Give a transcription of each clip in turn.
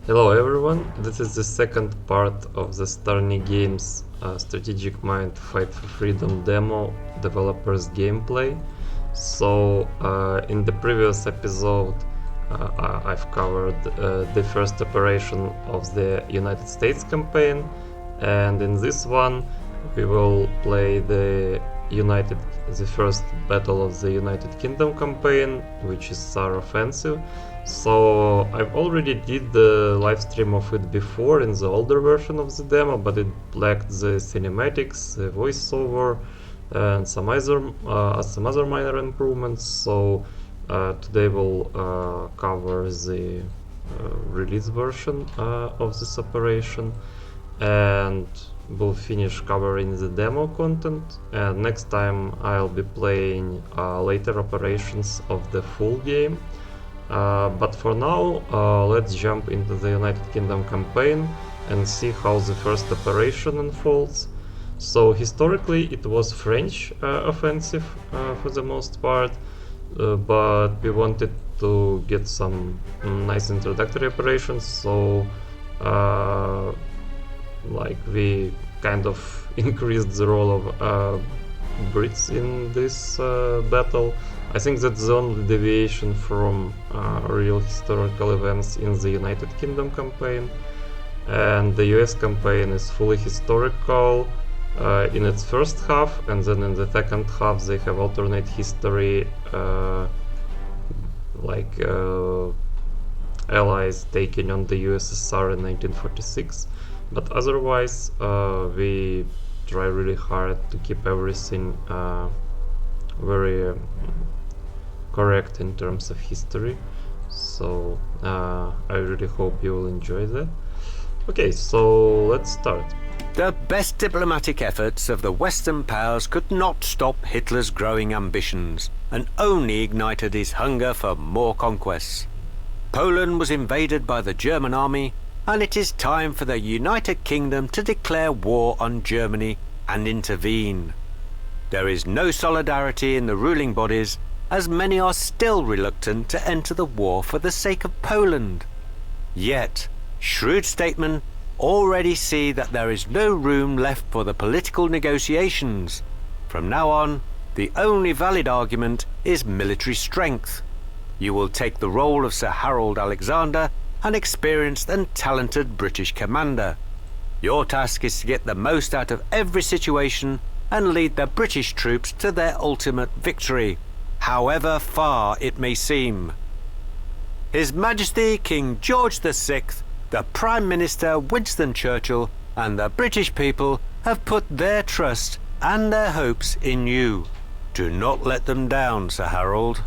Hello everyone, this is the second part of the Starni Games Strategic Mind Fight for Freedom demo developers gameplay. In the previous episode I've covered the first operation of the United States campaign, and in this one we will play the first battle of the United Kingdom campaign, which is SAR offensive. So I've already did the live stream of it before in the older version of the demo, but it lacked the cinematics, the voiceover, and some other minor improvements. So today we'll cover the release version of this operation, and we'll finish covering the demo content. And next time I'll be playing later operations of the full game. But for now, let's jump into the United Kingdom campaign and see how the first operation unfolds. So historically it was French offensive for the most part, but we wanted to get some nice introductory operations, so we kind of increased the role of Brits in this battle. I think that's the only deviation from real historical events in the United Kingdom campaign. And the US campaign is fully historical in its first half, and then in the second half they have alternate history, allies taking on the USSR in 1946. But otherwise we try really hard to keep everything very correct in terms of history. So I really hope you will enjoy that. Okay, so let's start. The best diplomatic efforts of the Western powers could not stop Hitler's growing ambitions, and only ignited his hunger for more conquests. Poland was invaded by the German army, and it is time for the United Kingdom to declare war on Germany and intervene. There is no solidarity in the ruling bodies, as many are still reluctant to enter the war for the sake of Poland. Yet, shrewd statesmen already see that there is no room left for the political negotiations. From now on, the only valid argument is military strength. You will take the role of Sir Harold Alexander, an experienced and talented British commander. Your task is to get the most out of every situation and lead the British troops to their ultimate victory, however far it may seem. His Majesty King George VI, the Prime Minister Winston Churchill, and the British people have put their trust and their hopes in you. Do not let them down, Sir Harold.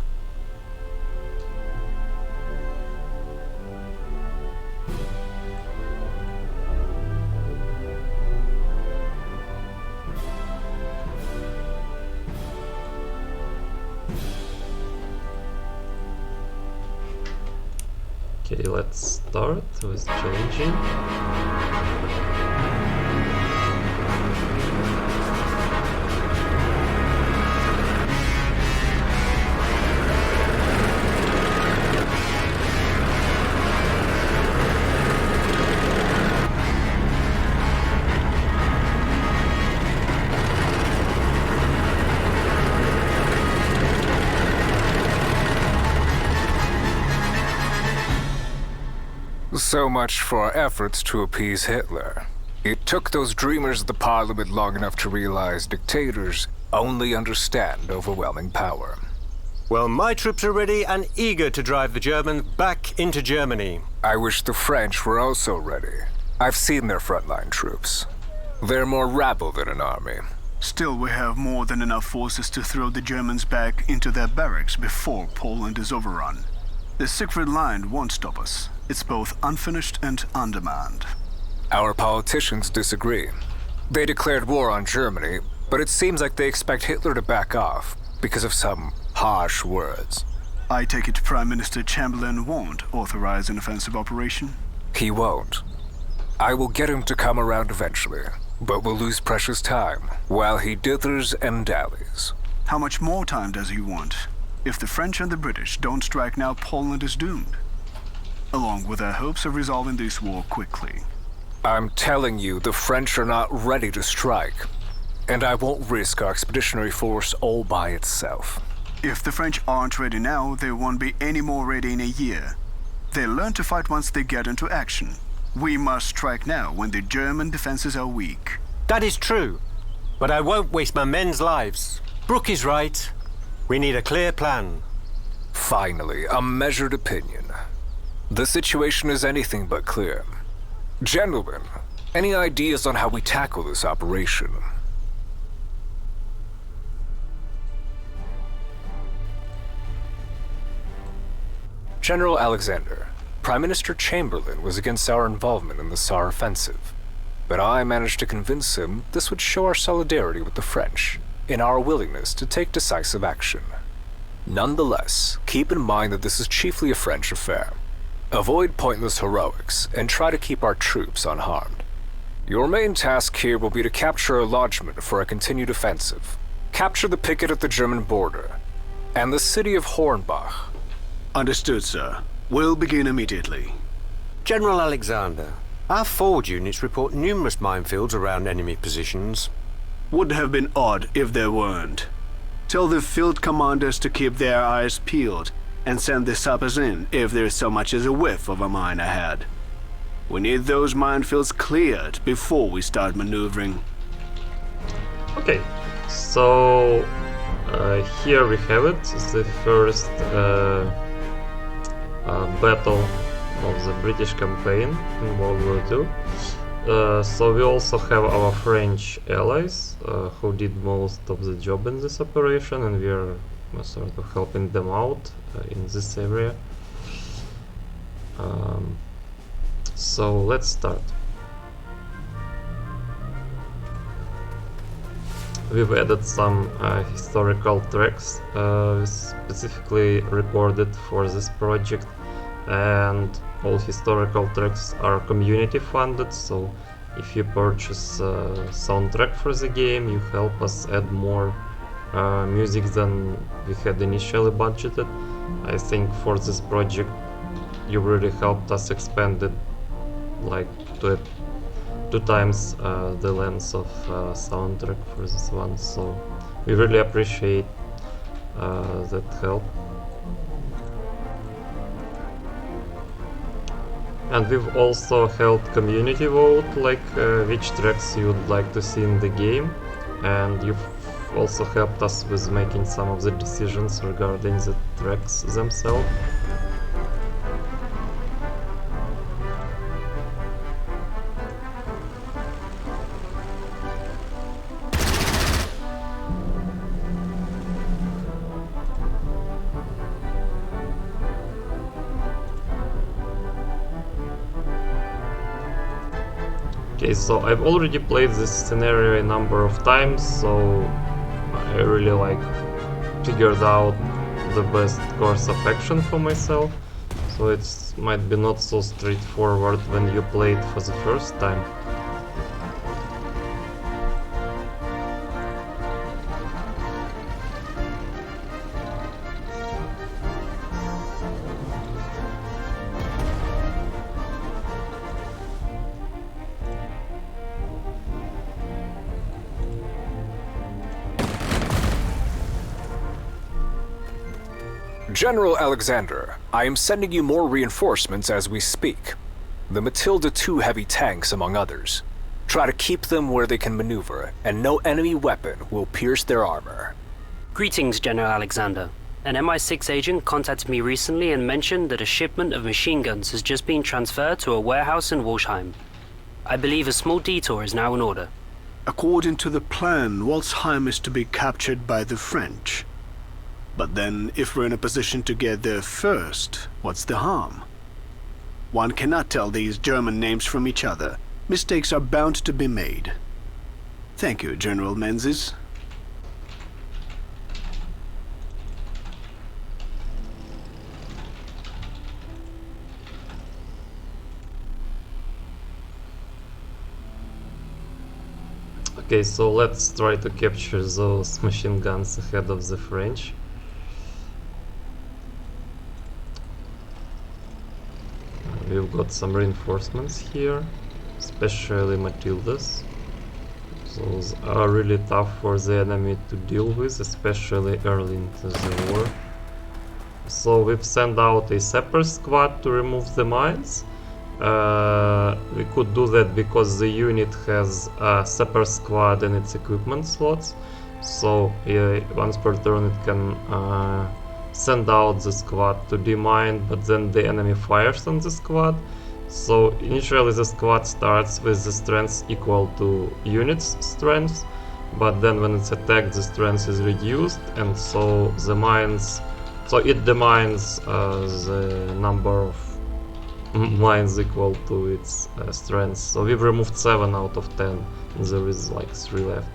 Okay, let's start with challenging. So much for our efforts to appease Hitler. It took those dreamers of the Parliament long enough to realize dictators only understand overwhelming power. Well, my troops are ready and eager to drive the Germans back into Germany. I wish the French were also ready. I've seen their frontline troops. They're more rabble than an army. Still, we have more than enough forces to throw the Germans back into their barracks before Poland is overrun. The Siegfried Line won't stop us. It's both unfinished and undermanned. Our politicians disagree. They declared war on Germany, but it seems like they expect Hitler to back off because of some harsh words. I take it Prime Minister Chamberlain won't authorize an offensive operation? He won't. I will get him to come around eventually, but we'll lose precious time while he dithers and dallies. How much more time does he want? If the French and the British don't strike now, Poland is doomed. along with their hopes of resolving this war quickly. I'm telling you, the French are not ready to strike. And I won't risk our expeditionary force all by itself. If the French aren't ready now, they won't be any more ready in a year. They'll learn to fight once they get into action. We must strike now when the German defenses are weak. That is true, but I won't waste my men's lives. Brooke is right. We need a clear plan. Finally, a measured opinion. The situation is anything but clear. Gentlemen, any ideas on how we tackle this operation? General Alexander, Prime Minister Chamberlain was against our involvement in the Saar offensive. But I managed to convince him this would show our solidarity with the French in our willingness to take decisive action. Nonetheless, keep in mind that this is chiefly a French affair. Avoid pointless heroics and try to keep our troops unharmed. Your main task here will be to capture a lodgment for a continued offensive. Capture the picket at the German border and the city of Hornbach. Understood, sir. We'll begin immediately. General Alexander, our forward units report numerous minefields around enemy positions. Would have been odd if there weren't. Tell the field commanders to keep their eyes peeled and send the sappers in if there's so much as a whiff of a mine ahead. We need those minefields cleared before we start maneuvering. Okay, so here we have it. It's the first battle of the British campaign in World War II. So we also have our French allies who did most of the job in this operation, and we are sort of helping them out in this area. So let's start. We've added some historical tracks specifically recorded for this project, and all historical tracks are community funded, so if you purchase a soundtrack for the game, you help us add more music than we had initially budgeted. I think for this project you really helped us expand it like to 2 times the length of soundtrack for this one, so we really appreciate that help. And we've also held community vote, like which tracks you would like to see in the game, and you've also helped us with making some of the decisions regarding the tracks themselves. Okay, so I've already played this scenario a number of times, so I really figured out the best course of action for myself. So it might be not so straightforward when you play it for the first time. General Alexander, I am sending you more reinforcements as we speak. The Matilda II heavy tanks, among others. Try to keep them where they can maneuver, and no enemy weapon will pierce their armor. Greetings, General Alexander. An MI6 agent contacted me recently and mentioned that a shipment of machine guns has just been transferred to a warehouse in Walsheim. I believe a small detour is now in order. According to the plan, Walsheim is to be captured by the French. But then, if we're in a position to get there first, what's the harm? One cannot tell these German names from each other. Mistakes are bound to be made. Thank you, General Menzies. Okay, so let's try to capture those machine guns ahead of the French. we've got some reinforcements here, especially Matildas. Those are really tough for the enemy to deal with, especially early into the war. So we've sent out a sapper squad to remove the mines. We could do that because the unit has a sapper squad in its equipment slots. So once per turn it can send out the squad to demine, but then the enemy fires on the squad. So initially the squad starts with the strength equal to unit's strength, but then when it's attacked the strength is reduced, and so the mines, so it demines the number of mines equal to its strength. So we've removed 7 out of 10, and there is like 3 left.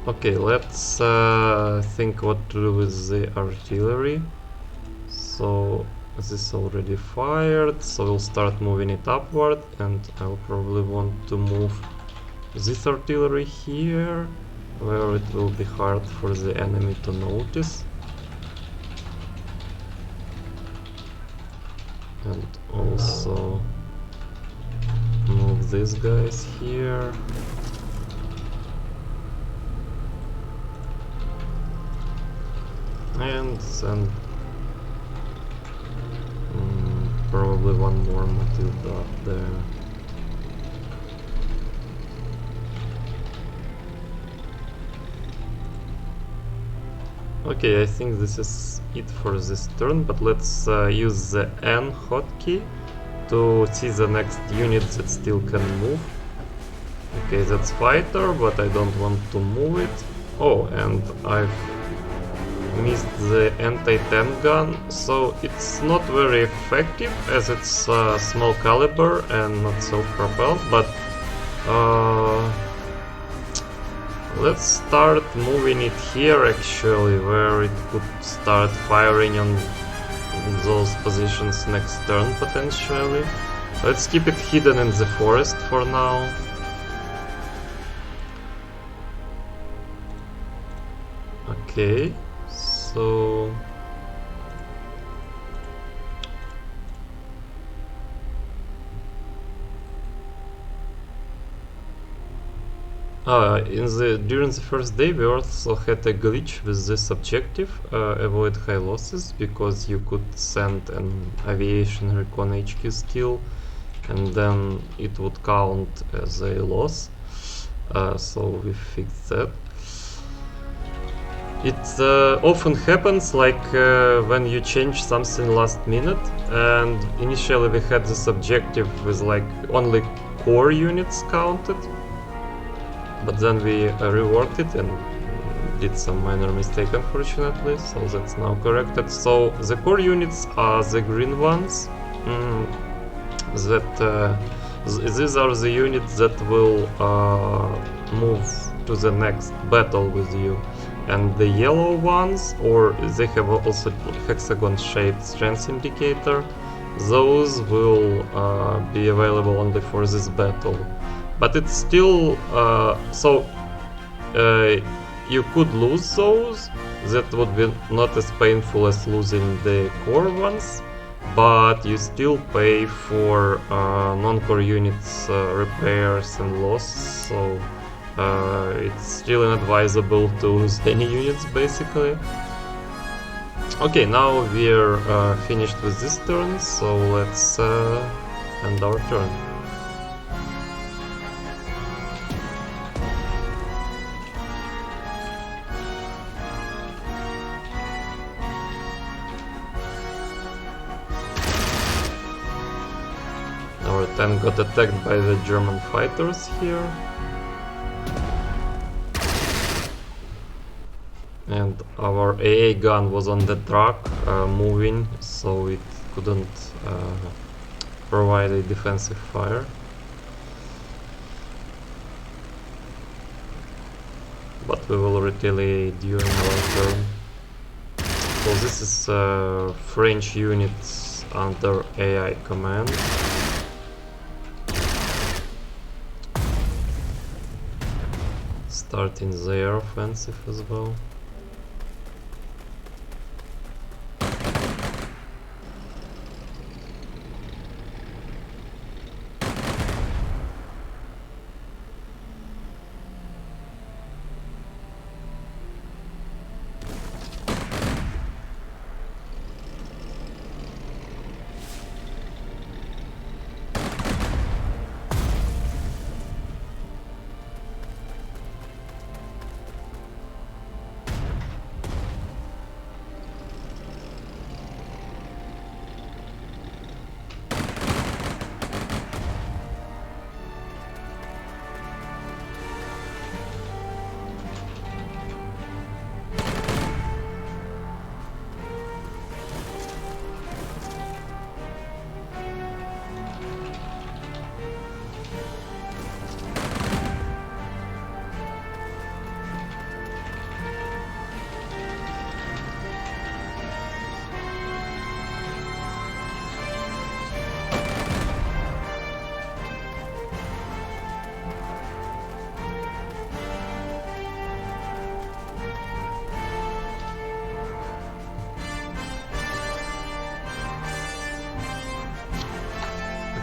Okay, let's think what to do with the artillery. So this already fired, so we'll start moving it upward, and I'll probably want to move this artillery here, where it will be hard for the enemy to notice. And also move these guys here. And send probably one more Matilda up there. Okay, I think this is it for this turn, but let's use the N hotkey to see the next unit that still can move. Okay, that's fighter, but I don't want to move it. Oh, and I've missed the anti-tank gun, so it's not very effective as it's small caliber and not self-propelled, but let's start moving it here actually, where it could start firing on those positions next turn potentially. Let's keep it hidden in the forest for now. Okay, so during the first day we also had a glitch with this objective, avoid high losses, because you could send an aviation recon HQ skill and then it would count as a loss, so we fixed that. It often happens like when you change something last minute, and initially we had this objective with like only core units counted, but then we reworked it and did some minor mistake unfortunately, so that's now corrected. So the core units are the green ones, these are the units that will move to the next battle with you. And the yellow ones, or they have also hexagon shaped strength indicator, those will be available only for this battle. But it's still you could lose those. That would be not as painful as losing the core ones, but you still pay for non-core units repairs and loss, so it's still inadvisable to lose any units basically. Okay, now we're finished with this turn, so let's end our turn. Our tank got attacked by the German fighters here. And our AA gun was on the truck moving, so it couldn't provide a defensive fire. But we will retaliate during our turn. So this is French units under AI command. Starting their offensive as well.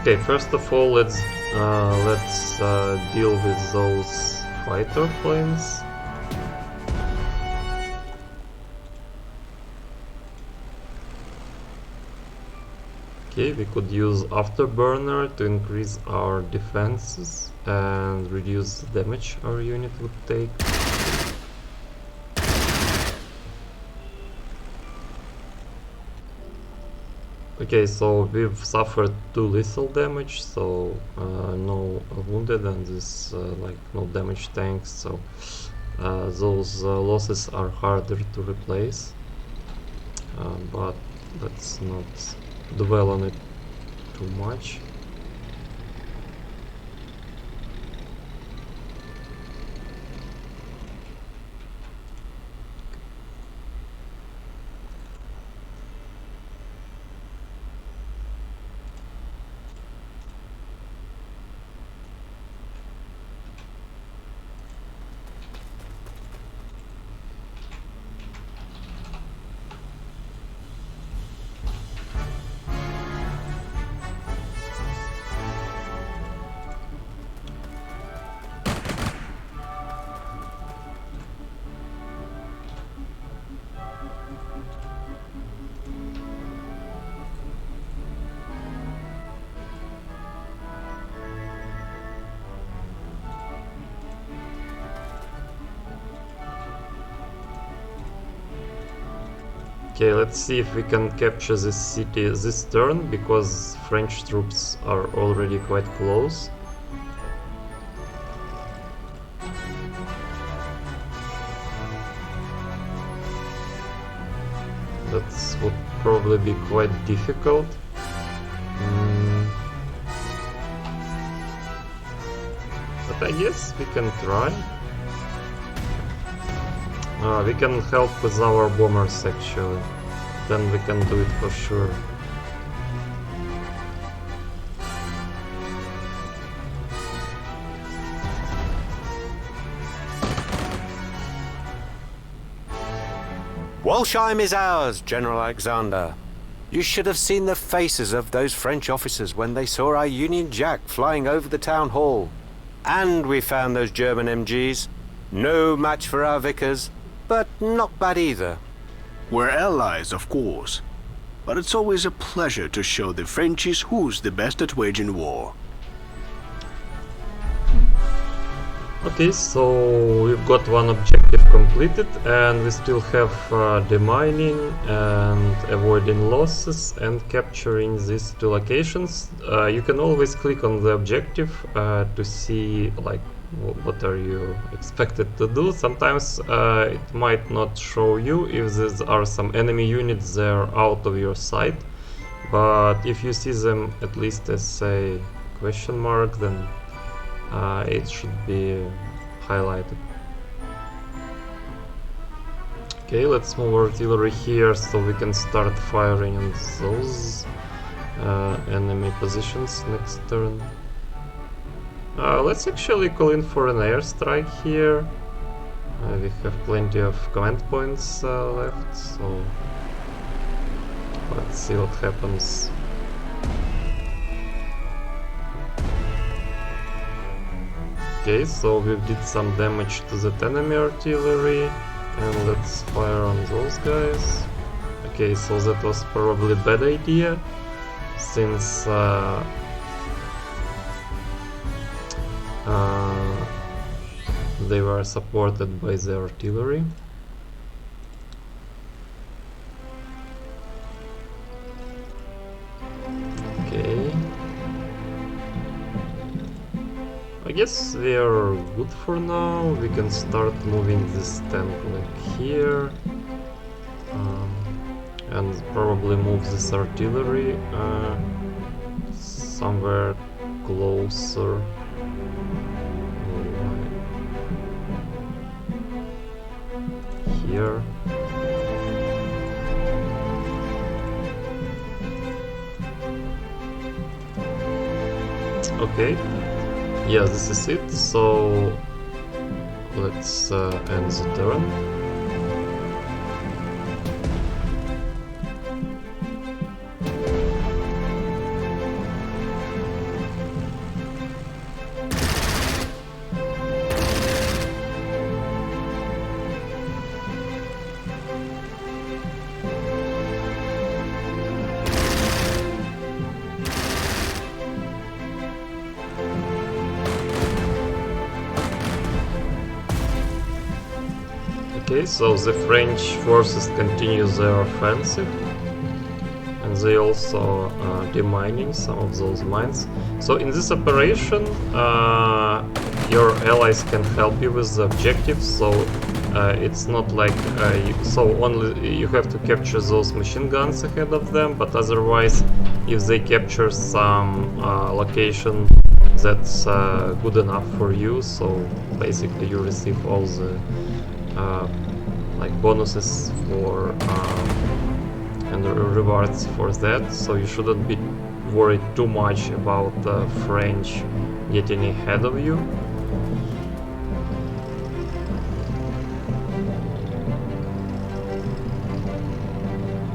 Okay, first of all, let's deal with those fighter planes. Okay, we could use afterburner to increase our defenses and reduce the damage our unit would take. Okay, so we've suffered 2 lethal damage, so no wounded and this like no damage tanks, so those losses are harder to replace, but let's not dwell on it too much. Okay, let's see if we can capture this city this turn, because French troops are already quite close. That would probably be quite difficult. But I guess we can try. We can help with our bombers actually, then we can do it for sure. Walsheim is ours, General Alexander. You should have seen the faces of those French officers when they saw our Union Jack flying over the town hall. And we found those German MGs. No match for our Vickers, but not bad either. We're allies, of course, but it's always a pleasure to show the Frenchies who's the best at waging war. Okay, so we've got one objective completed, and we still have demining and avoiding losses and capturing these 2 locations. You can always click on the objective to see like what are you expected to do. Sometimes it might not show you if there are some enemy units there out of your sight, but if you see them at least as a question mark, then it should be highlighted. Okay, let's move artillery here so we can start firing on those enemy positions next turn. Let's actually call in for an airstrike here. We have plenty of command points left, so let's see what happens. Okay, so we did some damage to the enemy artillery, and let's fire on those guys. Okay, so that was probably a bad idea, since they were supported by the artillery. Okay. I guess we are good for now. We can start moving this tank like here. And probably move this artillery somewhere closer. Here. Okay, yeah, this is it, so let's end the turn. Okay, so the French forces continue their offensive, and they also demining some of those mines. So in this operation, your allies can help you with the objectives. So it's not like only you have to capture those machine guns ahead of them, but otherwise, if they capture some location that's good enough for you, so basically you receive all the like bonuses for and rewards for that, so you shouldn't be worried too much about the French getting ahead of you.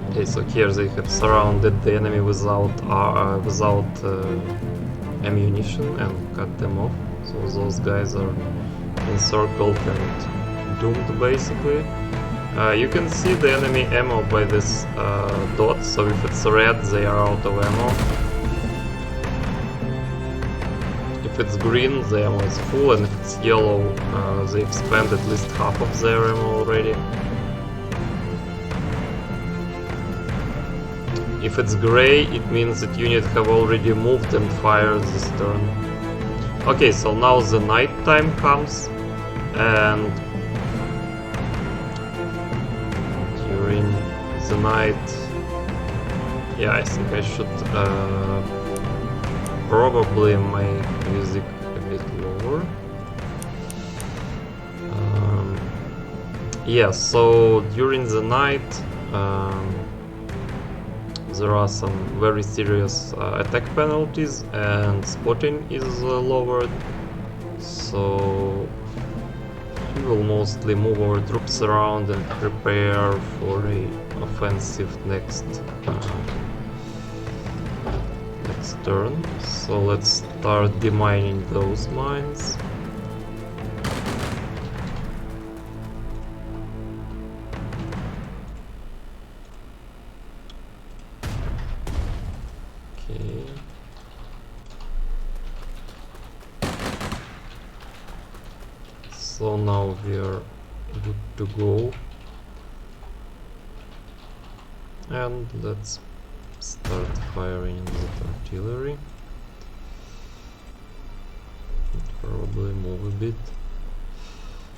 Okay, so here they have surrounded the enemy without ammunition and cut them off. So those guys are encircled and doomed basically. You can see the enemy ammo by this dot, so if it's red they are out of ammo. If it's green the ammo is full, and if it's yellow they've spent at least half of their ammo already. If it's grey, it means that units have already moved and fired this turn. Okay, so now the night time comes, and during the night, yeah, I think I should probably make music a bit lower. Yeah, so during the night there are some very serious attack penalties, and spotting is lowered, so we will mostly move our troops around and prepare for a offensive next turn. So let's start demining those mines. So now we are good to go, and let's start firing the artillery. Probably move a bit.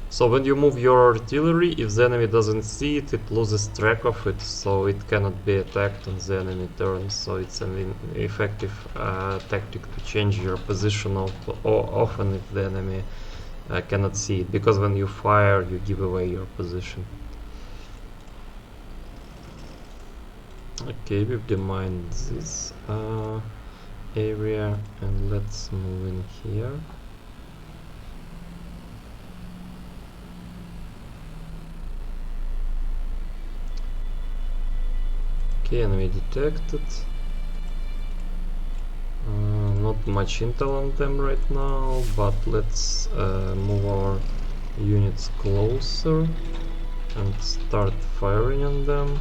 So when you move your artillery, if the enemy doesn't see it, it loses track of it, so it cannot be attacked on the enemy turn. So it's an effective tactic to change your position often if the enemy cannot see it, because when you fire you give away your position. Okay, we've demined this area, and let's move in here. Okay, enemy detected. Not much intel on them right now, but let's move our units closer and start firing on them.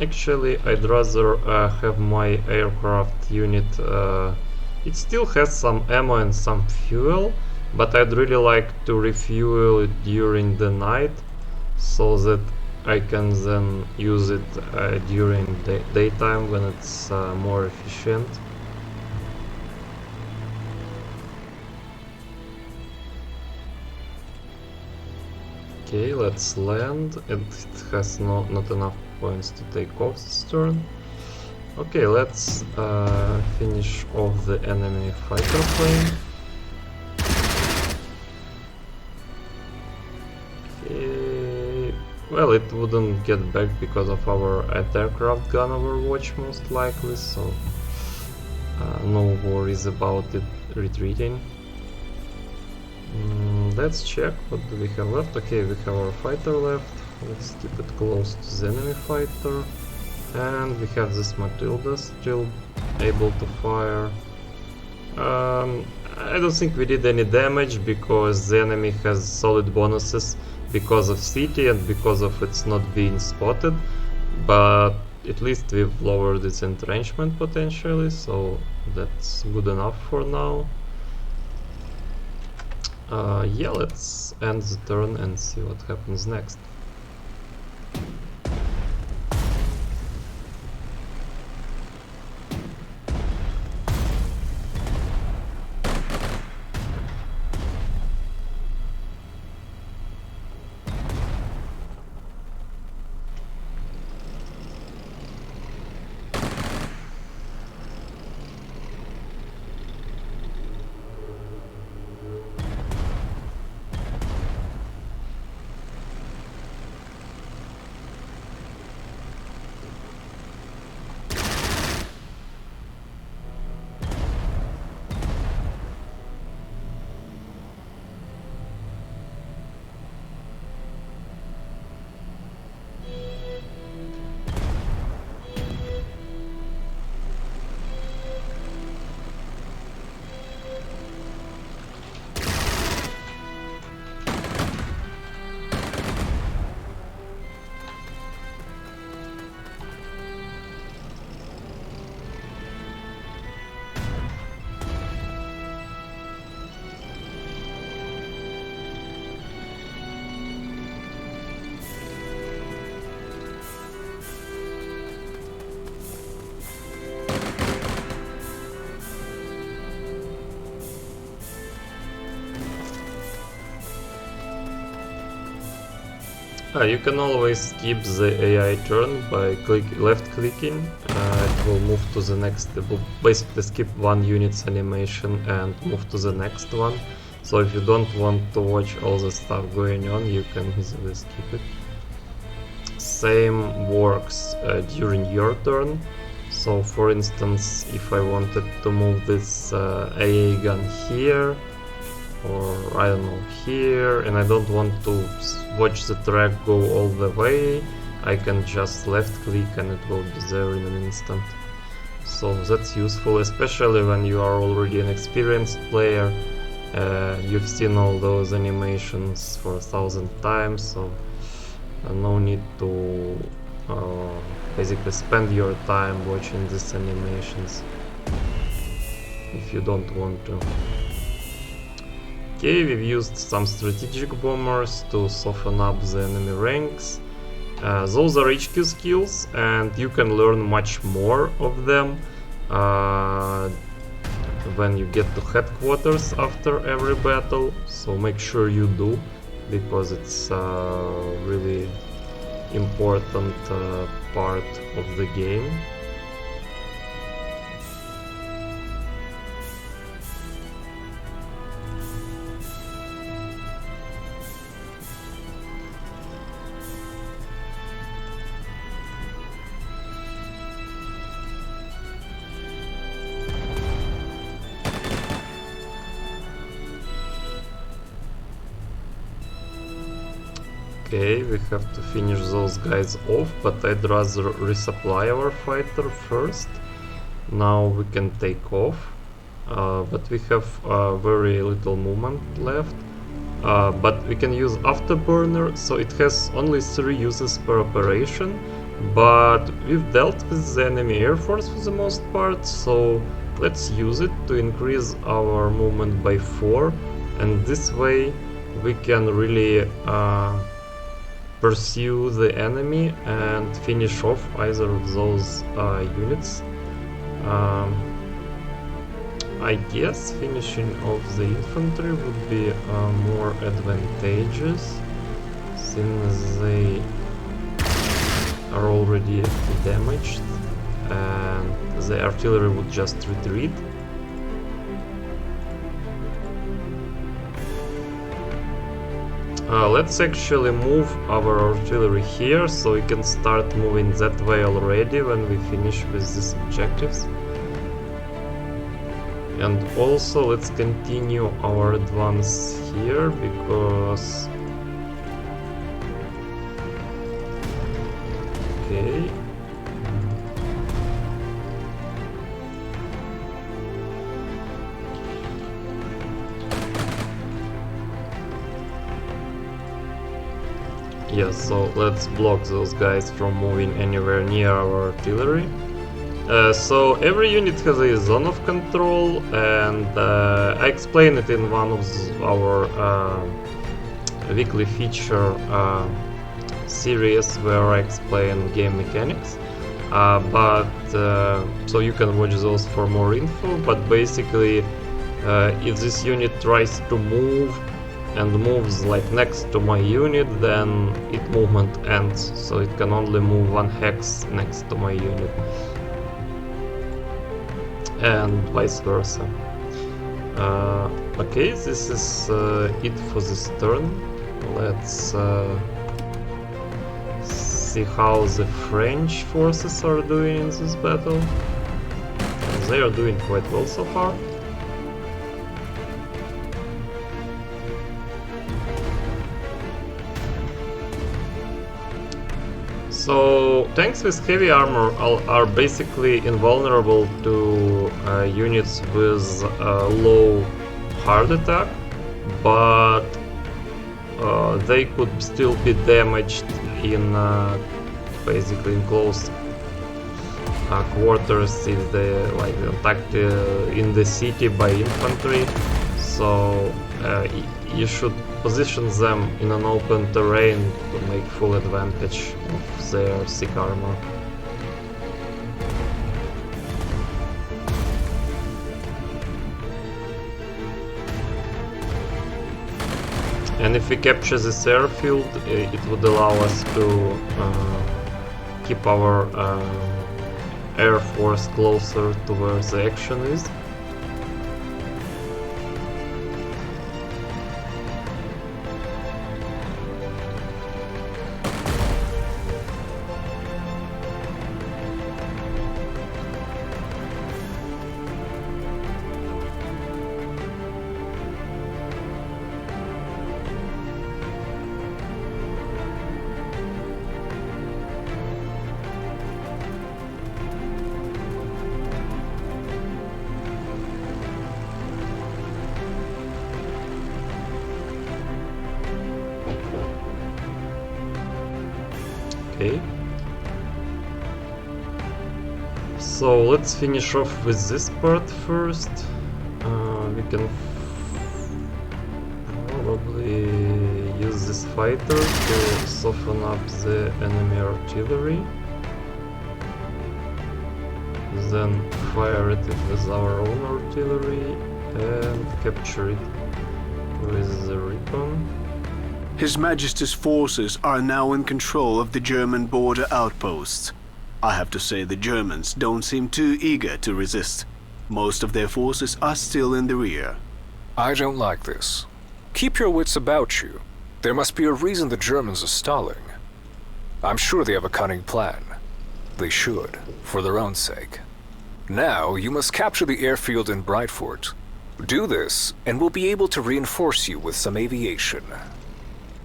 Actually, I'd rather have my aircraft unit. It still has some ammo and some fuel, but I'd really like to refuel it during the night, so that I can then use it during the daytime when it's more efficient. Okay, let's land, and it has not enough points to take off this turn. Okay, let's finish off the enemy fighter plane. Okay. Well, it wouldn't get back because of our anti-aircraft gun overwatch most likely, so no worries about it retreating. Let's check what do we have left. Okay, we have our fighter left. Let's keep it close to the enemy fighter. And we have this Matilda still able to fire. I don't think we did any damage because the enemy has solid bonuses because of city and because of it's not being spotted. But at least we've lowered its entrenchment potentially, so that's good enough for now. Yeah, let's end the turn and see what happens next. You can always skip the AI turn by left clicking. It will move to the next. It will basically skip one unit's animation and move to the next one. So if you don't want to watch all the stuff going on, you can easily skip it. Same works during your turn. So for instance, if I wanted to move this AA gun here, or I don't know, here, and I don't want to watch the track go all the way, I can just left click and it will be there in an instant. So that's useful, especially when you are already an experienced player. You've seen all those animations for 1,000 times, so no need to basically spend your time watching these animations if you don't want to. Okay, we've used some strategic bombers to soften up the enemy ranks. Those are HQ skills, and you can learn much more of them when you get to headquarters after every battle, so make sure you do, because it's a really important part of the game. Okay, we have to finish those guys off, but I'd rather resupply our fighter first. Now we can take off, but we have very little movement left. But we can use Afterburner, so it has only 3 uses per operation, but we've dealt with the enemy air force for the most part, so let's use it to increase our movement by 4, and this way we can really pursue the enemy and finish off either of those units. I guess finishing off the infantry would be more advantageous, since they are already damaged and the artillery would just retreat. Let's actually move our artillery here, so we can start moving that way already when we finish with these objectives. And also let's continue our advance here, because... Okay. Yes, so let's block those guys from moving anywhere near our artillery. So every unit has a zone of control, and I explain it in one of our weekly feature series where I explain game mechanics. So you can watch those for more info, but basically if this unit tries to move and moves like next to my unit, then its movement ends, so it can only move 1 hex next to my unit, and vice versa. Okay, this is it for this turn. Let's see how the French forces are doing in this battle. They are doing quite well so far. So tanks with heavy armor are basically invulnerable to units with low hard attack, but they could still be damaged in basically in close quarters if they like attacked in the city by infantry. So you should position them in an open terrain to make full advantage of their thick armor. And if we capture this airfield, it would allow us to keep our air force closer to where the action is. Okay. So let's finish off with this part first. We can probably use this fighter to soften up the enemy artillery. Then fire it with our own artillery and capture it with the Recon. His Majesty's forces are now in control of the German border outposts. I have to say the Germans don't seem too eager to resist. Most of their forces are still in the rear. I don't like this. Keep your wits about you. There must be a reason the Germans are stalling. I'm sure they have a cunning plan. They should, for their own sake. Now, you must capture the airfield in Brightfort. Do this, and we'll be able to reinforce you with some aviation.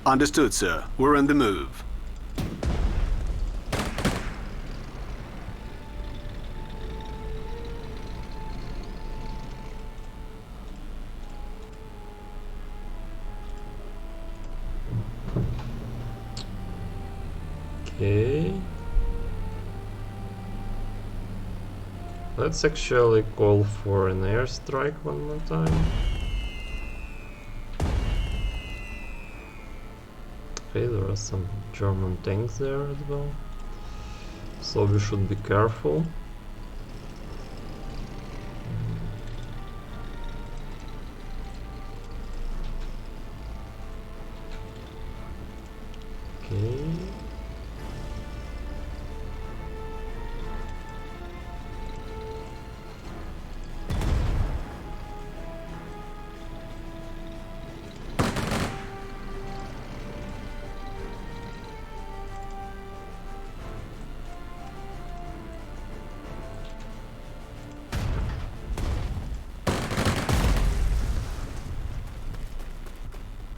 Understood, sir. We're on the move. Okay. Let's actually call for an airstrike one more time. Okay, there are some German tanks there as well, so we should be careful. Okay.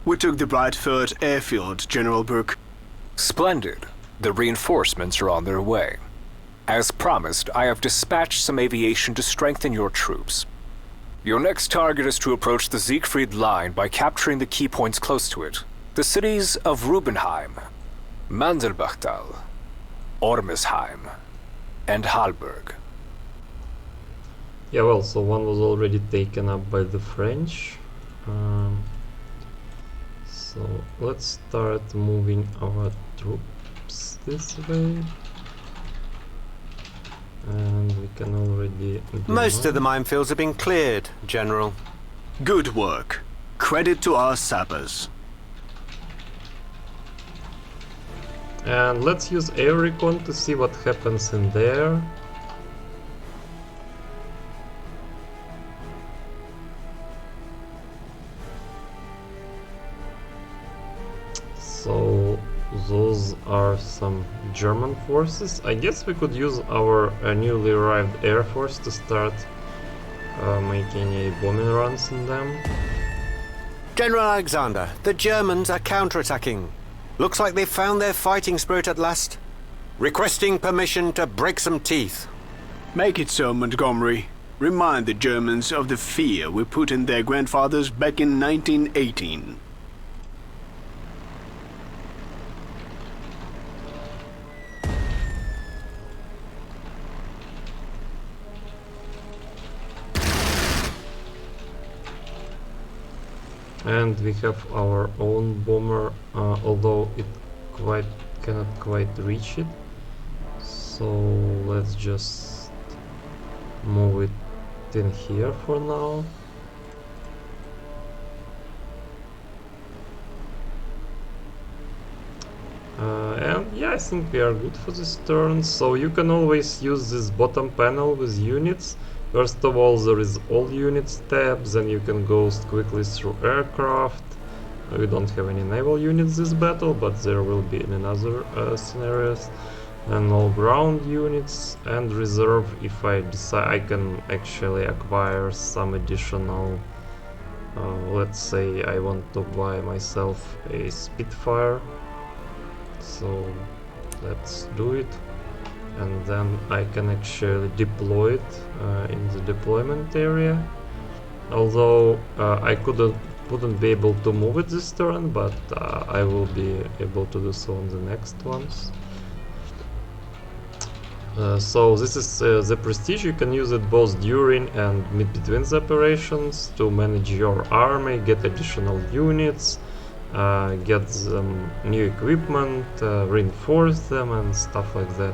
We took the Brightford airfield, General Brooke. Splendid. The reinforcements are on their way. As promised, I have dispatched some aviation to strengthen your troops. Your next target is to approach the Siegfried Line by capturing the key points close to it, the cities of Rubenheim, Mandelbachtal, Ormesheim, and Hallberg. Yeah, well, so one was already taken up by the French. So let's start moving our troops this way. And we can already... Most of the minefields have been cleared, General. Good work. Credit to our sappers. And let's use air recon to see what happens in there. So those are some German forces. I guess we could use our newly arrived air force to start making a bombing runs in them. General Alexander, the Germans are counterattacking. Looks like they've found their fighting spirit at last. Requesting permission to break some teeth. Make it so, Montgomery. Remind the Germans of the fear we put in their grandfathers back in 1918. And we have our own bomber, although it cannot quite reach it. So let's just move it in here for now. And yeah, I think we are good for this turn. So you can always use this bottom panel with units. First of all, there is all units tabs, and you can go quickly through aircraft. We don't have any naval units this battle, but there will be in another scenarios. And all ground units and reserve. If I decide, I can actually acquire some additional. Let's say I want to buy myself a Spitfire. So let's do it. And then I can actually deploy it in the deployment area. Although I wouldn't be able to move it this turn, but I will be able to do so on the next ones. So this is the prestige. You can use it both during and between the operations to manage your army, get additional units, get them new equipment, reinforce them and stuff like that.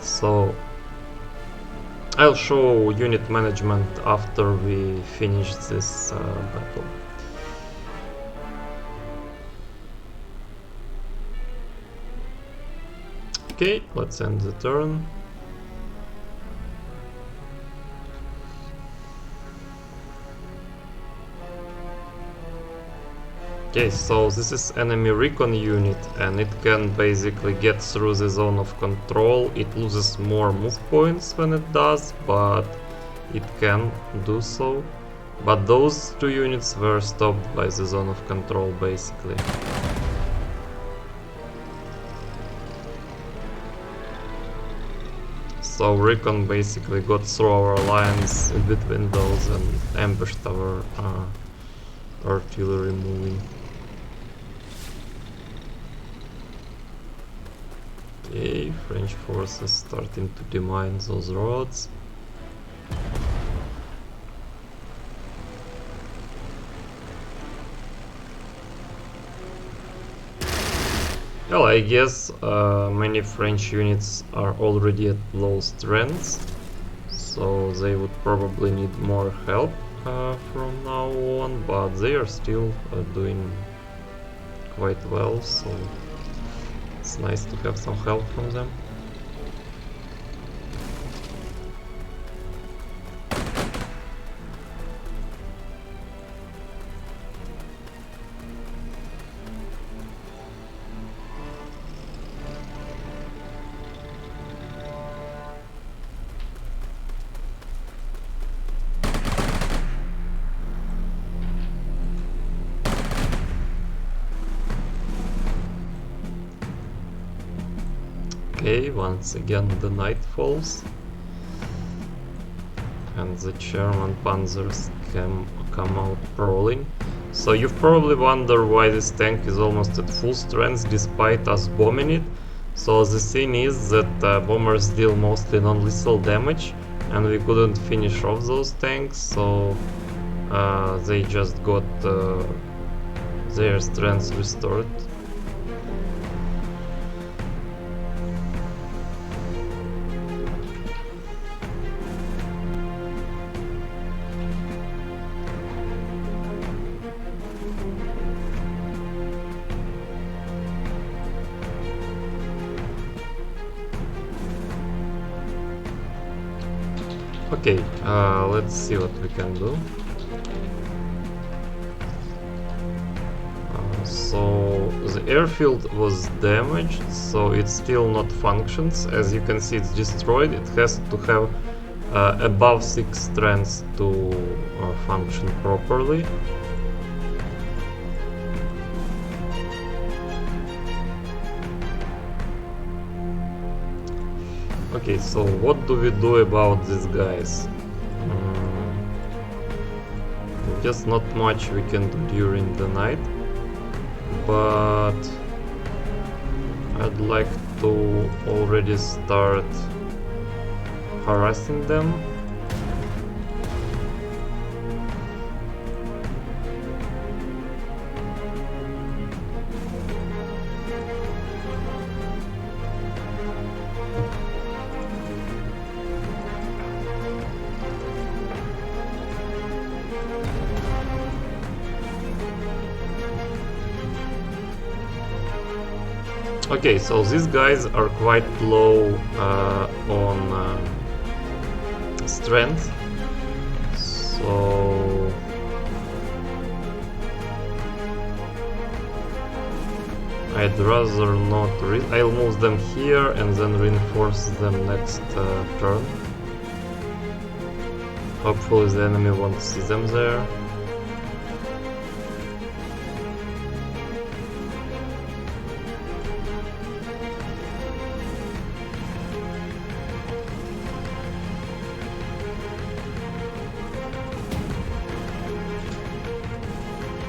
So I'll show unit management after we finish this battle. Okay, let's end the turn. Okay, so this is enemy recon unit, and it can basically get through the zone of control. It loses more move points when it does, but it can do so. But those two units were stopped by the zone of control, basically. So recon basically got through our lines in between those and ambushed our artillery moving. Okay, French forces starting to demine those roads. Well, I guess many French units are already at low strengths, so they would probably need more help from now on, but they are still doing quite well, so it's nice to have some help from them. Okay, once again the night falls and the German panzers come out prowling. So you probably wonder why this tank is almost at full strength despite us bombing it. So the thing is that bombers deal mostly non-lethal damage, and we couldn't finish off those tanks, so they just got their strength restored. Okay, let's see what we can do. So the airfield was damaged, so it still not functions. As you can see, it's destroyed. It has to have above 6 strength to function properly. Okay, so what do we do about these guys? Just not much we can do during the night, but I'd like to already start harassing them. Okay, so these guys are quite low on strength, so I'd rather not. I'll move them here and then reinforce them next turn. Hopefully the enemy won't see them there.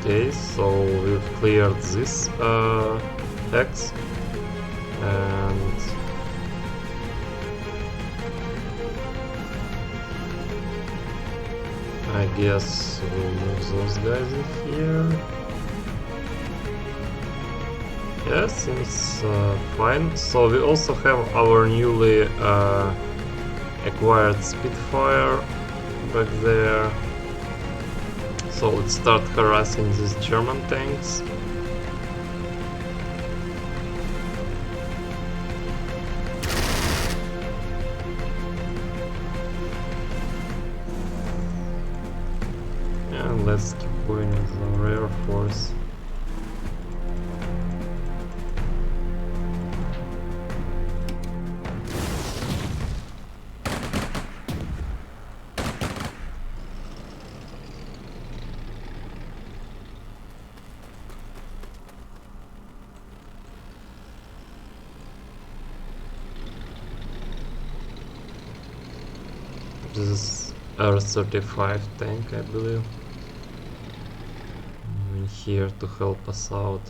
Okay, so we've cleared this hex, and I guess we'll move those guys in here. Yeah, seems fine. So we also have our newly acquired Spitfire back there. So let's start harassing these German tanks. And let's keep going with our air force. This is R-35 tank, I believe. I'm here to help us out.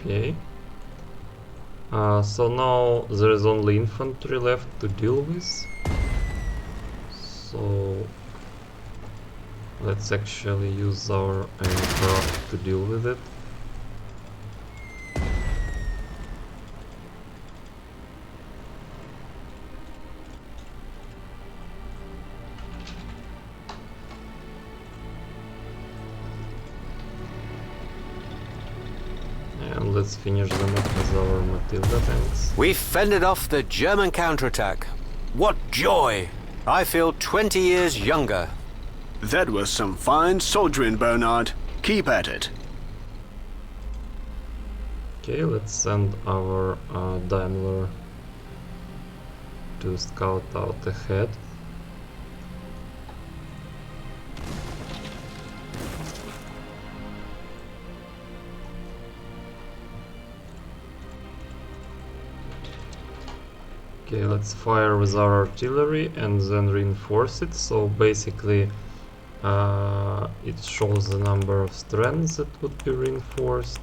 Okay. So now there is only infantry left to deal with. So let's actually use our aircraft to deal with it. let's finish them off with our Matilda tanks. We fended off the German counterattack. What joy! I feel 20 years younger. That was some fine soldiering, Bernard. Keep at it. Okay, let's send our Daimler to scout out ahead. Okay, let's fire with our artillery and then reinforce it. So basically it shows the number of strands that would be reinforced,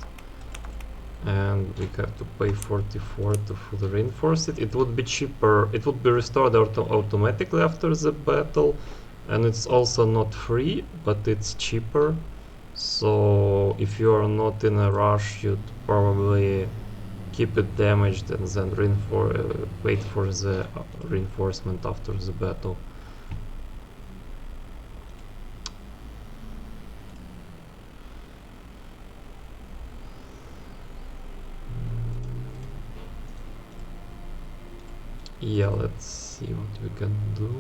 and we have to pay 44 to fully reinforce it. It would be cheaper, it would be restored automatically after the battle, and it's also not free, but it's cheaper. So if you are not in a rush, you'd probably keep it damaged and then wait for the reinforcement after the battle. Yeah, let's see what we can do.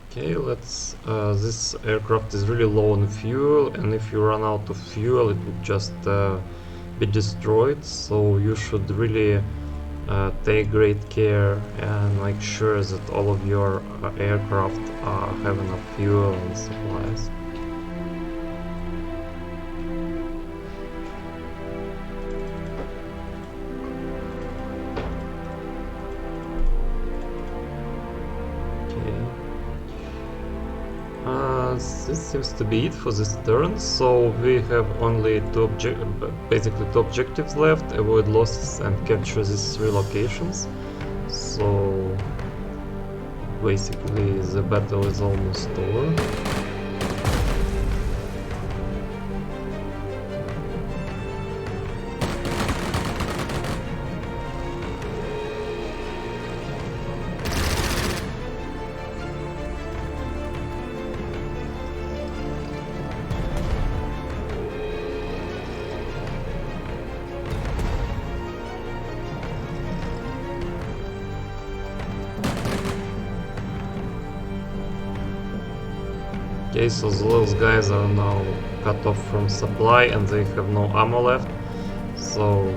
Okay, let's. This aircraft is really low on fuel, and if you run out of fuel, it would just be destroyed. So you should really take great care and make sure that all of your aircraft have enough fuel and supplies. This seems to be it for this turn, so we have only basically two objectives left: avoid losses and capture these 3 locations. So basically the battle is almost over. Okay, so those guys are now cut off from supply and they have no ammo left, so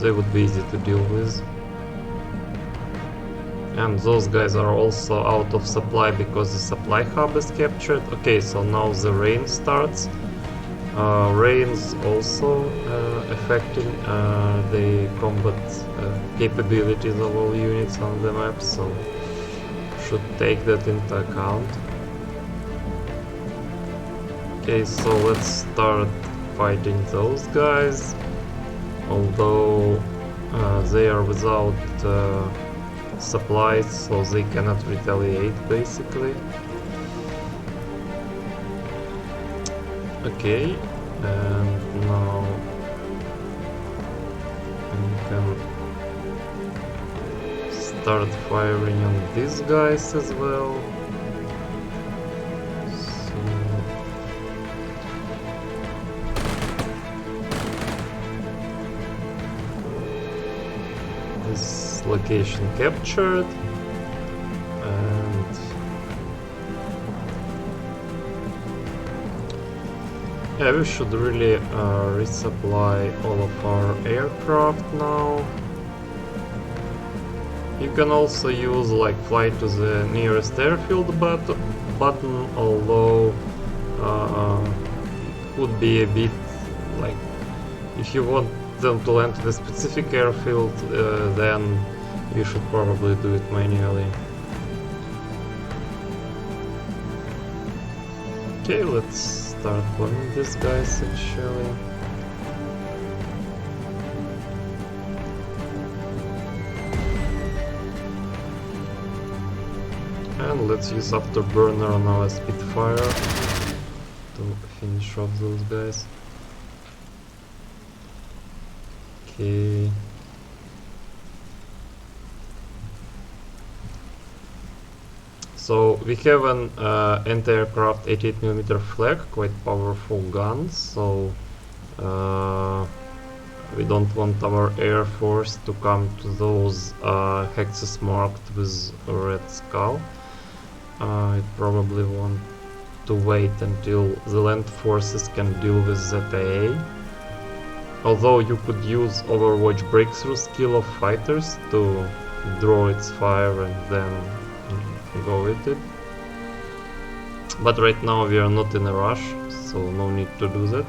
they would be easy to deal with. And those guys are also out of supply because the supply hub is captured. Okay, so now the rain starts. Rain's also affecting the combat capabilities of all units on the map, so should take that into account. Okay, so let's start fighting those guys, although they are without supplies, so they cannot retaliate basically. Okay, and now we can start firing on these guys as well. Location captured, and yeah, we should really resupply all of our aircraft now. You can also use like fly to the nearest airfield button, although it would be a bit like, if you want them to land to the specific airfield, then you should probably do it manually. Okay, let's start bombing these guys actually. And let's use afterburner on our Spitfire to finish off those guys. Okay. So we have an anti-aircraft 88mm flag, quite powerful guns, so we don't want our air force to come to those hexes marked with a red skull. It probably want to wait until the land forces can deal with ZAA. Although you could use Overwatch breakthrough skill of fighters to draw its fire and then go with it. But right now we are not in a rush, so no need to do that.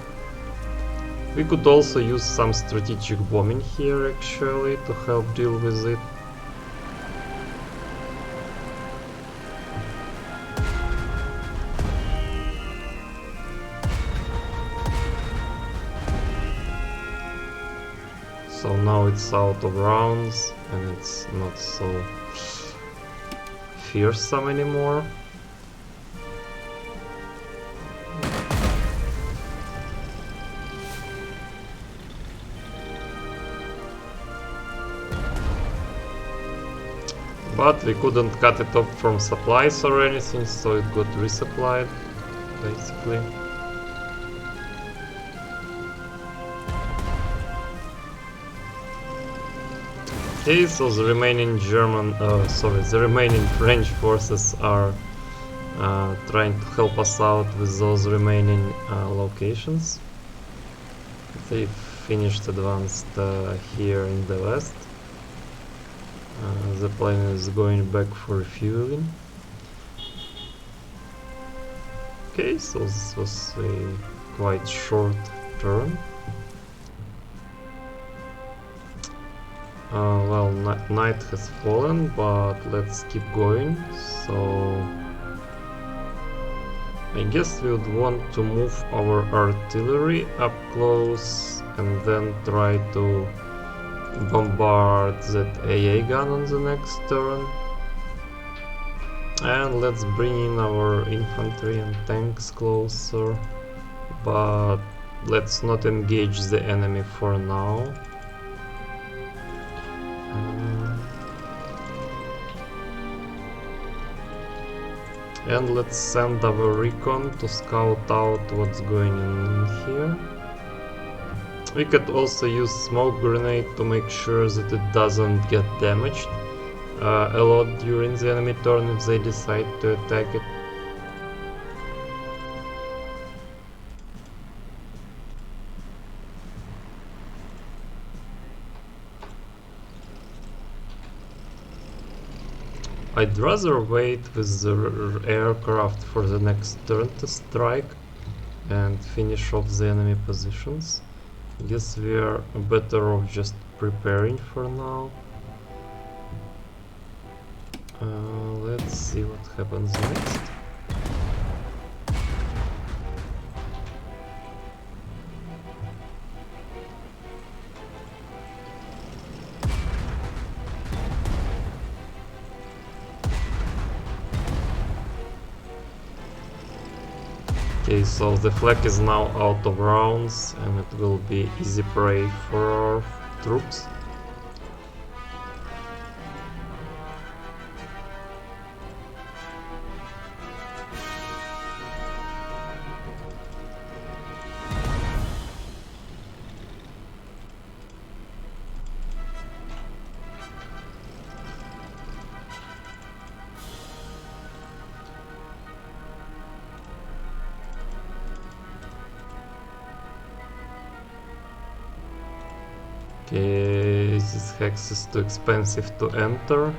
We could also use some strategic bombing here actually to help deal with it. So now it's out of rounds and it's not so fearsome anymore. But we couldn't cut it off from supplies or anything, so it got resupplied, basically. Okay, so the remaining the remaining French forces are trying to help us out with those remaining locations. They finished advanced here in the west. The plane is going back for refueling. Okay, so this was a quite short turn. Well, night has fallen, but let's keep going. So I guess we would want to move our artillery up close and then try to bombard that AA gun on the next turn. And let's bring in our infantry and tanks closer, but let's not engage the enemy for now. And let's send our recon to scout out what's going on in here. We could also use smoke grenade to make sure that it doesn't get damaged a lot during the enemy turn if they decide to attack it. I'd rather wait with the aircraft for the next turn to strike and finish off the enemy positions. I guess we are better off just preparing for now. Let's see what happens next. Okay, so the flag is now out of rounds and it will be easy prey for our troops. Okay, this hex is too expensive to enter,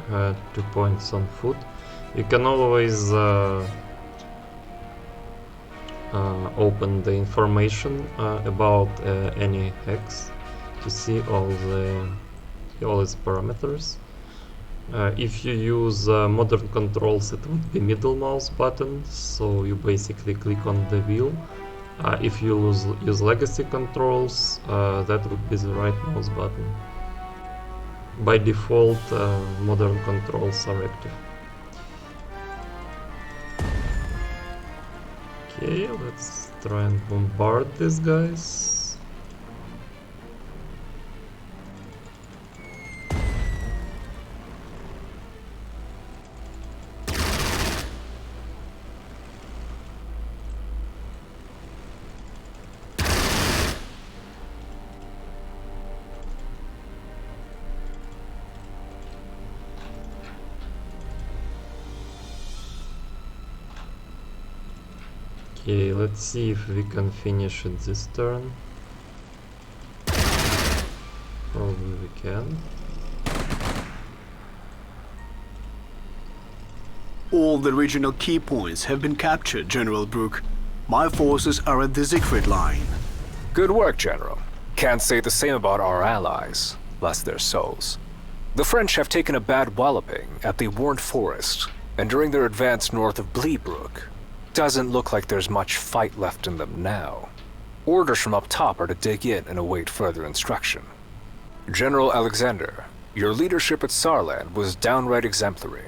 2 points on foot. You can always open the information about any hex to see all its parameters. If you use modern controls, it would be middle mouse button, so you basically click on the wheel. If you use legacy controls, that would be the right mouse button. By default, modern controls are active. Okay, let's try and bombard these guys. Okay, let's see if we can finish it this turn. Probably we can. All the regional key points have been captured, General Brooke. My forces are at the Siegfried Line. Good work, General. Can't say the same about our allies, bless their souls. The French have taken a bad walloping at the Warned Forest, and during their advance north of Bleebrook, doesn't look like there's much fight left in them now. Orders from up top are to dig in and await further instruction. General Alexander, your leadership at Saarland was downright exemplary.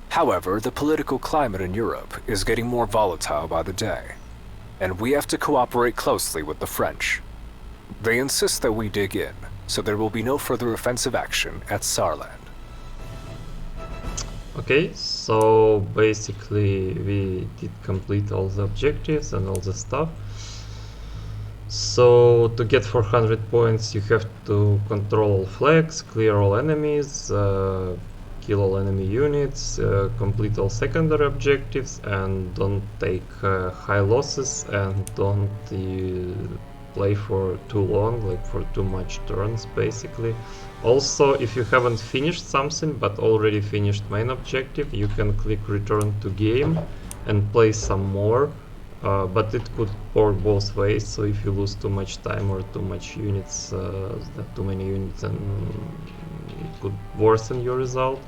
However, the political climate in Europe is getting more volatile by the day, and we have to cooperate closely with the French. They insist that we dig in, so there will be no further offensive action at Saarland. Okay, so basically we did complete all the objectives and all the stuff. So to get 400 points you have to control all flags, clear all enemies, kill all enemy units, complete all secondary objectives, and don't take high losses, and don't play for too long, like for too much turns basically. Also, if you haven't finished something but already finished main objective, you can click return to game and play some more, but it could work both ways. So if you lose too much time or too much units, too many units, then it could worsen your result.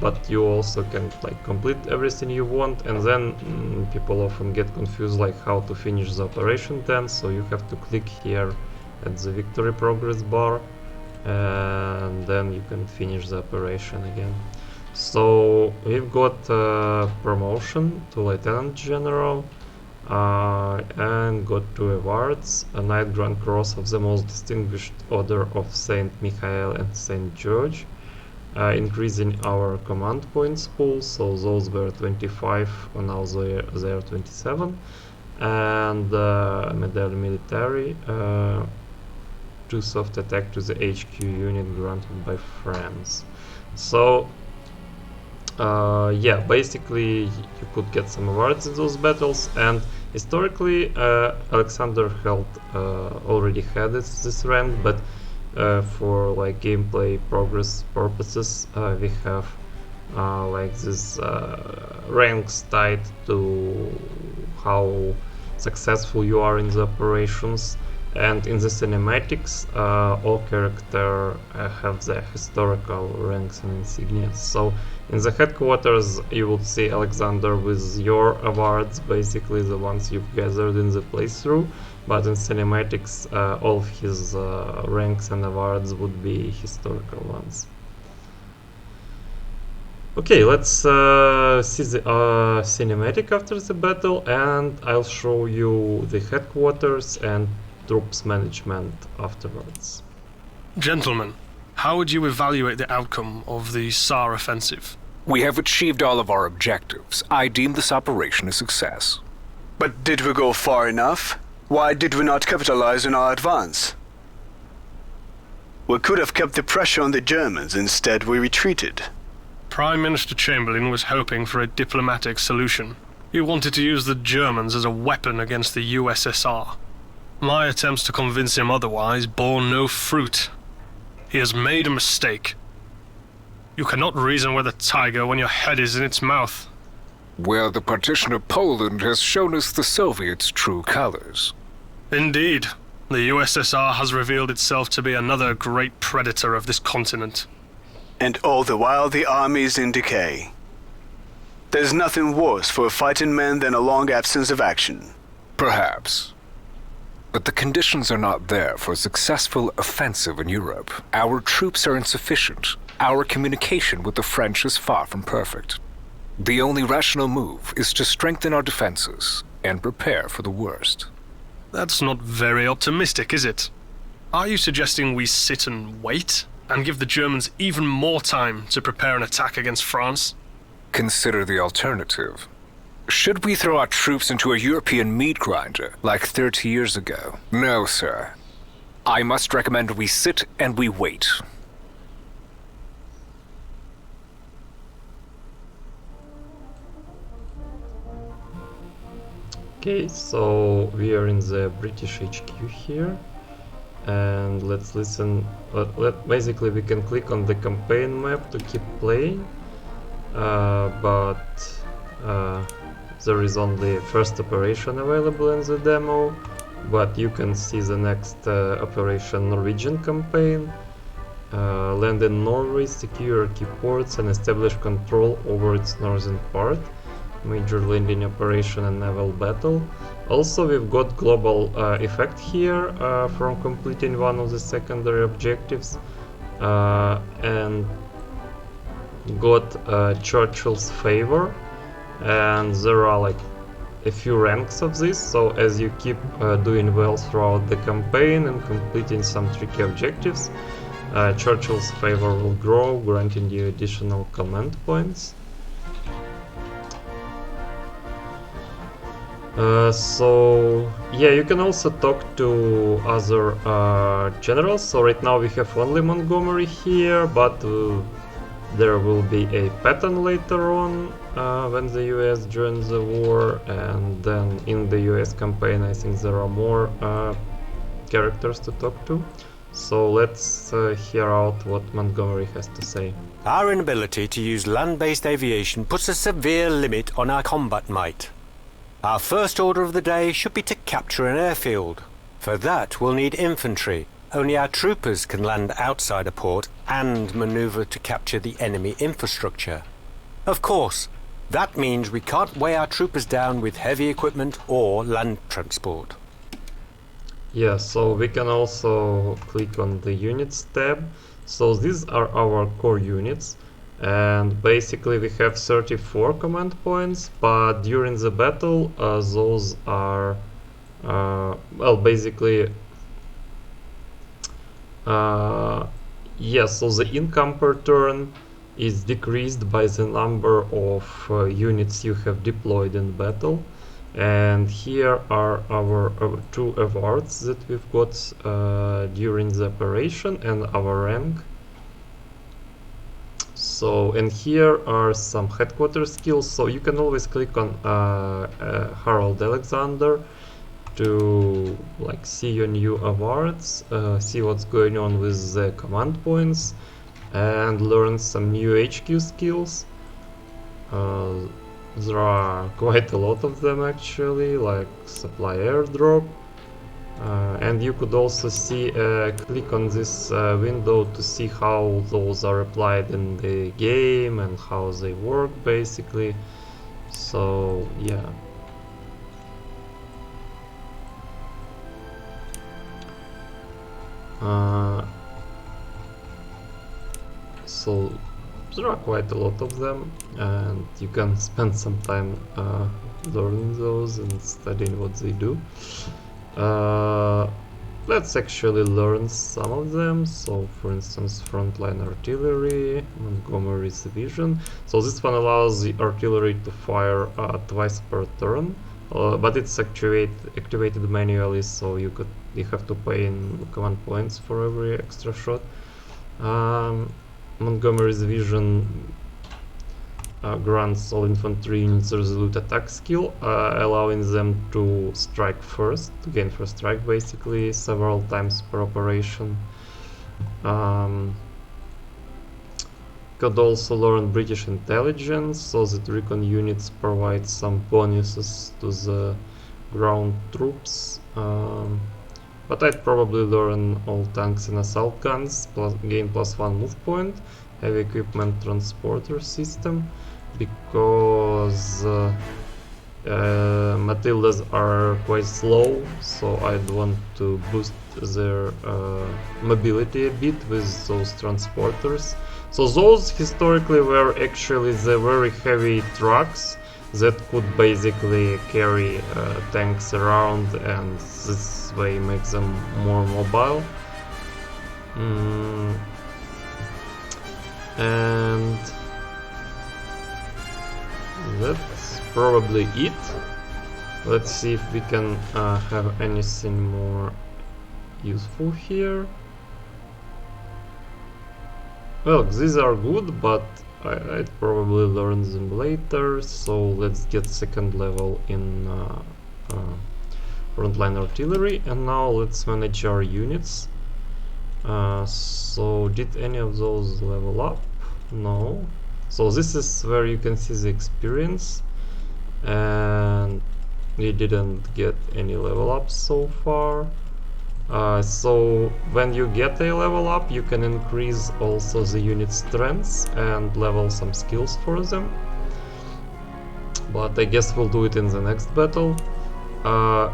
But you also can like complete everything you want, and then people often get confused like how to finish the operation then, so you have to click here at the victory progress bar, and then you can finish the operation again. So we've got promotion to Lieutenant General, and got 2 awards: a Knight Grand Cross of the Most Distinguished Order of Saint Michael and Saint George, increasing our command points pool, so those were 25, now they are 27, and Medal Military, 2 soft attack to the HQ unit granted by France. So yeah, basically you could get some awards in those battles, and historically Alexander already had this rank, but for like gameplay progress purposes we have like this ranks tied to how successful you are in the operations, and in the cinematics all characters have their historical ranks and insignias. So in the headquarters you will see Alexander with your awards, basically the ones you've gathered in the playthrough, but in cinematics all of his ranks and awards would be historical ones. Okay, let's see the cinematic after the battle, and I'll show you the headquarters and troops management afterwards. Gentlemen, how would you evaluate the outcome of the Saar offensive? We have achieved all of our objectives. I deem this operation a success. But did we go far enough? Why did we not capitalize on our advance? We could have kept the pressure on the Germans, instead we retreated. Prime Minister Chamberlain was hoping for a diplomatic solution. He wanted to use the Germans as a weapon against the USSR. My attempts to convince him otherwise bore no fruit. He has made a mistake. You cannot reason with a tiger when your head is in its mouth. Well, the partition of Poland has shown us the Soviets' true colors. Indeed, the USSR has revealed itself to be another great predator of this continent. And all the while the army is in decay. There's nothing worse for a fighting man than a long absence of action. Perhaps. But the conditions are not there for a successful offensive in Europe. Our troops are insufficient. Our communication with the French is far from perfect. The only rational move is to strengthen our defenses and prepare for the worst. That's not very optimistic, is it? Are you suggesting we sit and wait, and give the Germans even more time to prepare an attack against France? Consider the alternative. Should we throw our troops into a European meat grinder like 30 years ago? No, sir. I must recommend we sit and we wait. Okay, so we are in the British HQ here, and let's listen. Basically, we can click on the campaign map to keep playing, but there is only first operation available in the demo. But you can see the next operation, Norwegian campaign. Land in Norway, secure key ports and establish control over its northern part. Major landing operation and naval battle. Also, we've got global effect here from completing one of the secondary objectives, and got Churchill's favor, and there are like a few ranks of this, so as you keep doing well throughout the campaign and completing some tricky objectives, Churchill's favor will grow, granting you additional command points. So yeah, you can also talk to other generals. So right now we have only Montgomery here, but there will be a pattern later on when the US joins the war, and then in the US campaign I think there are more characters to talk to. So let's hear out what Montgomery has to say. Our inability to use land-based aviation puts a severe limit on our combat might. Our first order of the day should be to capture an airfield. For that we'll need infantry. Only our troopers can land outside a port and maneuver to capture the enemy infrastructure. Of course, that means we can't weigh our troopers down with heavy equipment or land transport. Yeah, so we can also click on the units tab. So these are our core units, and basically we have 34 command points, but during the battle those are well, basically yeah, so the income per turn is decreased by the number of units you have deployed in battle. And here are our two awards that we've got during the operation and our rank. So, and here are some headquarters skills. So you can always click on Harold Alexander to like see your new awards, see what's going on with the command points, and learn some new HQ skills. There are quite a lot of them actually, like supply airdrop, and you could also see click on this window to see how those are applied in the game and how they work basically. So yeah. So there are quite a lot of them, and you can spend some time learning those and studying what they do. Let's actually learn some of them. So for instance, frontline artillery, Montgomery's division. So this one allows the artillery to fire twice per turn, but it's activated manually, so you have to pay in command points for every extra shot. Montgomery's division grants all infantry units resolute attack skill, allowing them to strike first, to gain first strike basically, several times per operation. Could also learn British intelligence, so that recon units provide some bonuses to the ground troops. But I'd probably learn all tanks and assault guns, gain +1 move point, heavy equipment transporter system, because Matildas are quite slow, so I'd want to boost their mobility a bit with those transporters. So those historically were actually the very heavy trucks that could basically carry tanks around, and this way make them more mobile. And that's probably it. Let's see if we can have anything more useful here. Well, these are good, but I'd probably learn them later, so let's get second level in frontline artillery. And now let's manage our units. So did any of those level up? No. So this is where you can see the experience, and we didn't get any level ups so far. So when you get a level up, you can increase also the unit strengths and level some skills for them. But I guess we'll do it in the next battle.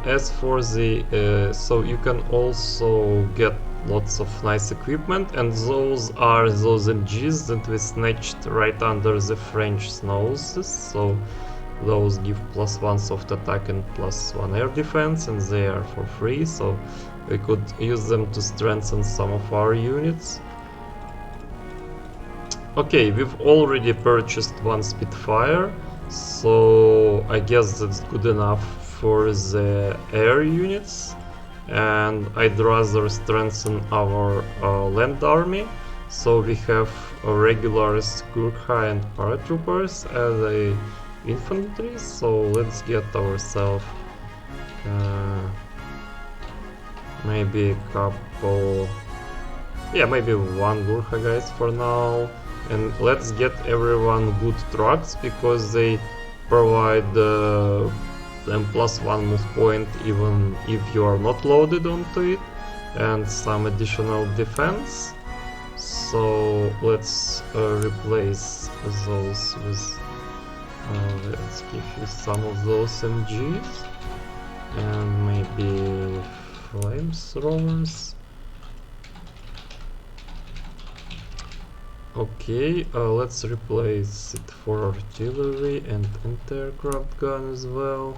As for the so you can also get lots of nice equipment, and those are those MGs that we snatched right under the French noses. So those give +1 soft attack and +1 air defense, and they are for free, so we could use them to strengthen some of our units. Okay, we've already purchased 1 Spitfire, so I guess that's good enough for the air units, and I'd rather strengthen our land army. So we have regulars, Gurkha and paratroopers as a infantry, so let's get ourselves maybe a couple, yeah, maybe 1 Gurkha guys for now, and let's get everyone good trucks because they provide them +1 move point even if you are not loaded onto it, and some additional defense. So let's replace those with let's give you some of those MGs and maybe flamethrowers. Okay, let's replace it for artillery and anti-aircraft gun as well.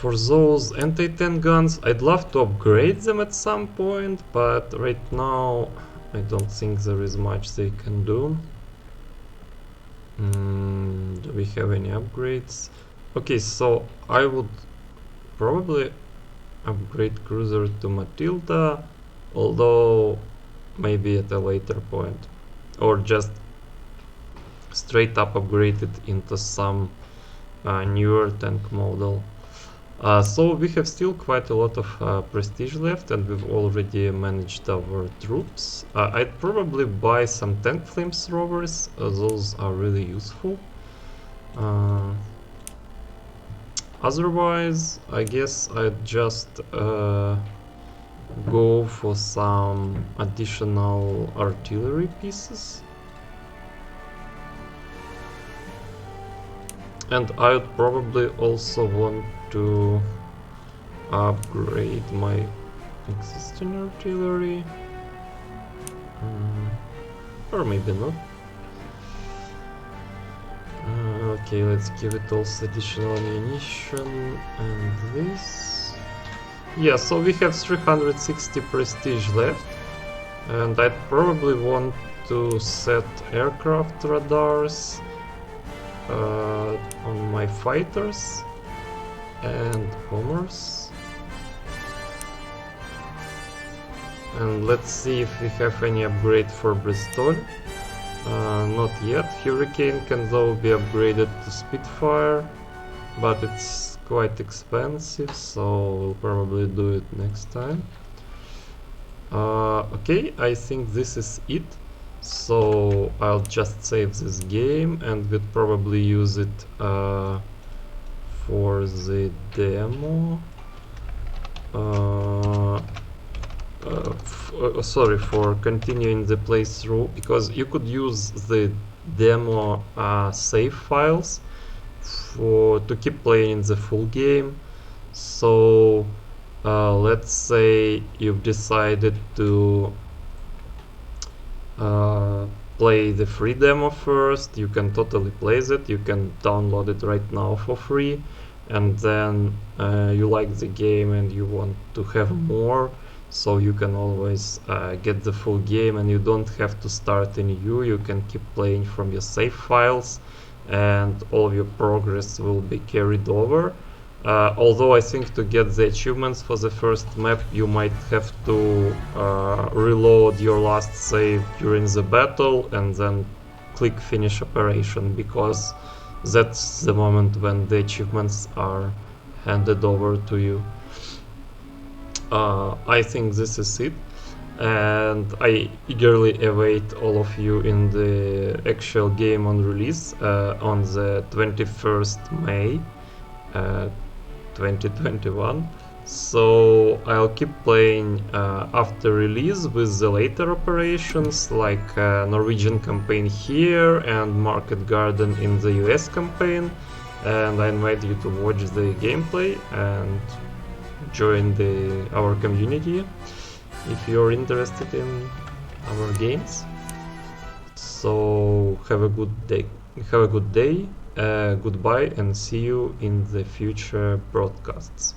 For those anti-tank guns, I'd love to upgrade them at some point, but right now I don't think there is much they can do. Do we have any upgrades? Okay, so I would probably upgrade cruiser to Matilda, although maybe at a later point, or just straight up upgrade it into some newer tank model. So we have still quite a lot of prestige left, and we've already managed our troops. I'd probably buy some tank flamethrowers, those are really useful. Otherwise, I guess I'd just go for some additional artillery pieces. And I would probably also want to upgrade my existing artillery, or maybe not. Okay, let's give it also additional ammunition and this. Yeah, so we have 360 prestige left, and I'd probably want to set aircraft radars on my fighters and bombers. And let's see if we have any upgrade for Bristol. Not yet. Hurricane can though be upgraded to Spitfire, but it's quite expensive, so we'll probably do it next time. Okay, I think this is it. So I'll just save this game, and we'll probably use it for the demo. Sorry, for continuing the playthrough, because you could use the demo save files to keep playing the full game. So let's say you've decided to play the free demo first, you can totally play it, you can download it right now for free, and then you like the game and you want to have more, so you can always get the full game and you don't have to start anew. You can keep playing from your save files and all of your progress will be carried over. Although I think to get the achievements for the first map you might have to reload your last save during the battle and then click finish operation, because that's the moment when the achievements are handed over to you. I think this is it, and I eagerly await all of you in the actual game on release on the 21st May 2021. So I'll keep playing after release with the later operations, like Norwegian campaign here and Market Garden in the US campaign, and I invite you to watch the gameplay and join our community if you're interested in our games. So have a good day, goodbye, and see you in the future broadcasts.